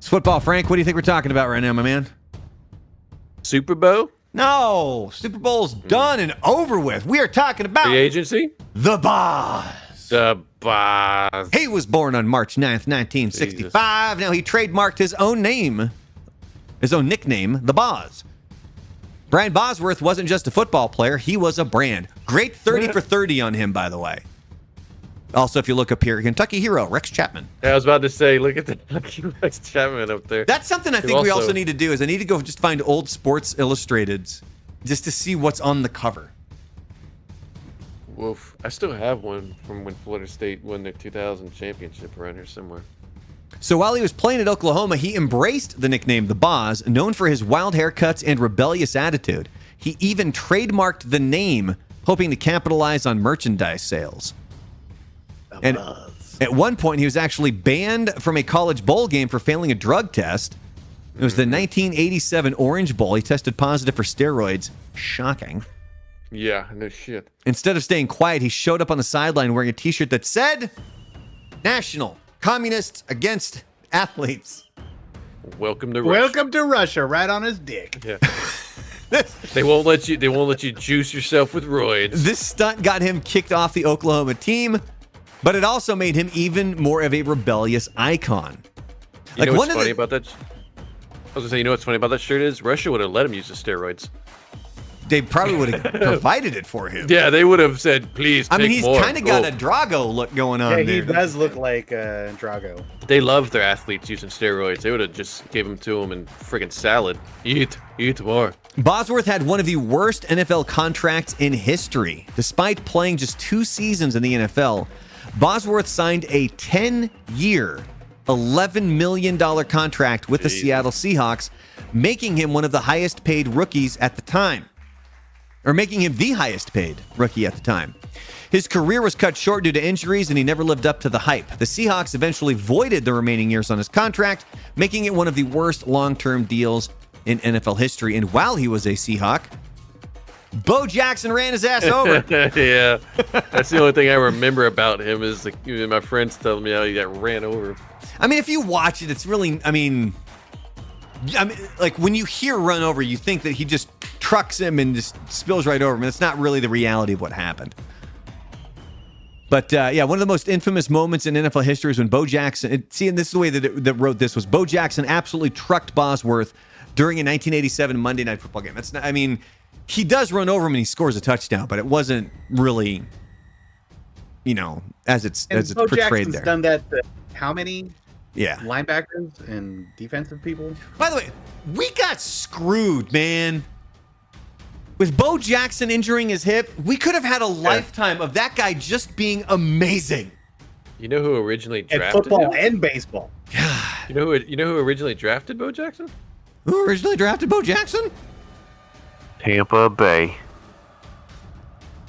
It's football, Frank. What do you think we're talking about right now, my man? Super Bowl? No, Super Bowl's done and over with. We are talking about Free agency? the Boz. The Boz. He was born on March 9th, 1965. Now he trademarked his own name, his own nickname, the Boz. Brian Bosworth wasn't just a football player, he was a brand. Great 30 for 30 on him, by the way. Also, if you look up here, Kentucky hero, Rex Chapman. I was about to say, look at the Rex Chapman up there. That's something I think we also need to do is I need to go just find old Sports Illustrateds just to see what's on the cover. Woof. I still have one from when Florida State won their 2000 championship around here somewhere. So while he was playing at Oklahoma, he embraced the nickname the Boz, known for his wild haircuts and rebellious attitude. He even trademarked the name, hoping to capitalize on merchandise sales. And at one point, he was actually banned from a college bowl game for failing a drug test. It was the 1987 Orange Bowl. He tested positive for steroids. Shocking. Yeah, no shit. Instead of staying quiet, he showed up on the sideline wearing a T-shirt that said, National Communists Against Athletes. Welcome to Russia. Welcome to Russia, right on his dick. Yeah. They won't let you juice yourself with roids. This stunt got him kicked off the Oklahoma team, but it also made him even more of a rebellious icon. You know what's funny about that? I was gonna say, you know what's funny about that shirt is Russia would have let him use the steroids. They probably would have provided it for him. Yeah, they would have said, please take more. I mean, he's kind of got a Drago look going on there. there. He does look like Drago. They love their athletes using steroids. They would have just gave them to him in friggin' salad. Eat more. Bosworth had one of the worst NFL contracts in history. Despite playing just 2 seasons in the NFL, Bosworth signed a 10-year, $11 million contract with the Seattle Seahawks, making him one of the highest paid rookies at the time. Or making him the highest paid rookie at the time. His career was cut short due to injuries, and he never lived up to the hype. The Seahawks eventually voided the remaining years on his contract, making it one of the worst long-term deals in NFL history. And while he was a Seahawk, Bo Jackson ran his ass over. Yeah, that's the only thing I remember about him is my friends telling me how he got ran over. I mean, if you watch it, it's really, I mean, like when you hear run over, you think that he just trucks him and just spills right over him. It's not really the reality of what happened. But yeah, one of the most infamous moments in NFL history is when Bo Jackson, and this is the way that wrote this, was Bo Jackson absolutely trucked Bosworth during a 1987 Monday Night Football game. That's not, I mean, he does run over him and he scores a touchdown, but it wasn't really, you know, as it's Bo portrayed Jackson's there. done that to how many? Yeah. Linebackers and defensive people. By the way, we got screwed, man. With Bo Jackson injuring his hip, we could have had a lifetime of that guy just being amazing. You know who originally And drafted football him? and baseball. You know who originally drafted Bo Jackson? Who originally drafted Bo Jackson? Tampa Bay.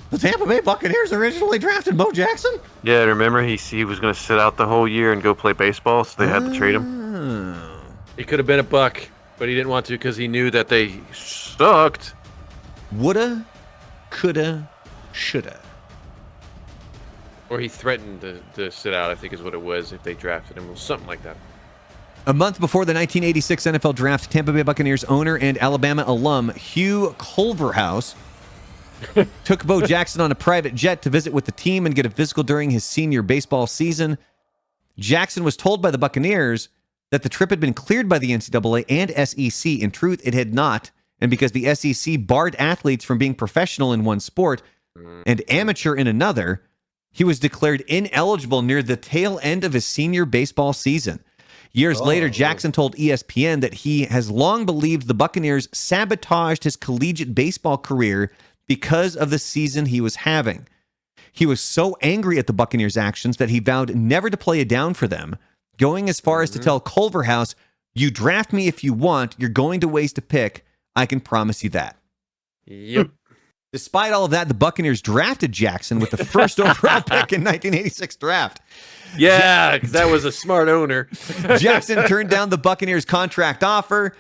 The Tampa Bay Buccaneers originally drafted Bo Jackson? Yeah, remember he was going to sit out the whole year and go play baseball, so they had to trade him. He could have been a Buck, but he didn't want to because he knew that they sucked. Woulda, coulda, shoulda. Or he threatened to sit out, I think is what it was, if they drafted him. It was something like that. A month before the 1986 NFL Draft, Tampa Bay Buccaneers owner and Alabama alum Hugh Culverhouse took Bo Jackson on a private jet to visit with the team and get a physical during his senior baseball season. Jackson was told by the Buccaneers that the trip had been cleared by the NCAA and SEC. In truth, it had not. And because the SEC barred athletes from being professional in one sport and amateur in another, he was declared ineligible near the tail end of his senior baseball season. Years later, Jackson told ESPN that he has long believed the Buccaneers sabotaged his collegiate baseball career because of the season he was having. He was so angry at the Buccaneers' actions that he vowed never to play it down for them, going as far as to tell Culverhouse, "You draft me if you want, you're going to waste a pick. I can promise you that." Yep. Despite all of that, the Buccaneers drafted Jackson with the first overall pick in 1986 draft. Yeah, because that was a smart owner. Jackson turned down the Buccaneers contract offer.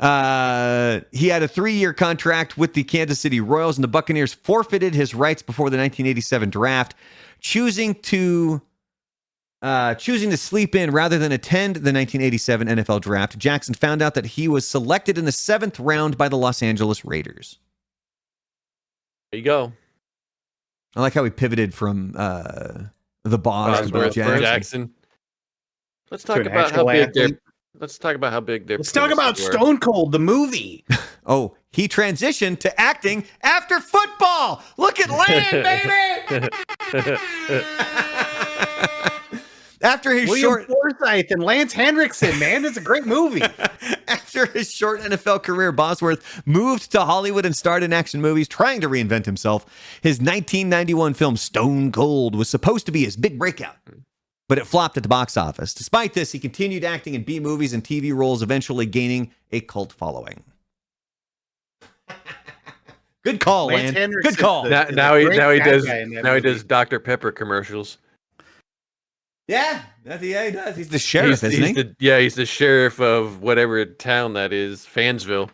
He had a 3-year contract with the Kansas City Royals, and the Buccaneers forfeited his rights before the 1987 draft, choosing to Choosing to sleep in rather than attend the 1987 NFL Draft, Jackson found out that he was selected in the 7th round by the Los Angeles Raiders. There you go. I like how he pivoted from the boss to Bosworth, Jackson. Let's To talk an about how actual big their. athlete. Let's talk about how big their. Let's talk about penises were. Stone Cold, the movie. Oh, he transitioned to acting after football. Look at Land, baby! After his William short Forsythe and Lance Henriksen, man, it's a great movie. After his short NFL career, Bosworth moved to Hollywood and starred in action movies, trying to reinvent himself. His 1991 film Stone Cold was supposed to be his big breakout, but it flopped at the box office. Despite this, he continued acting in B movies and TV roles, eventually gaining a cult following. Good call, Lance Land. Henriksen, Good call. the- Now he great bad does guy in that now he movie. does Dr. Pepper commercials. Yeah, he does. He's the sheriff, isn't he? He's the sheriff of whatever town that is, Fansville.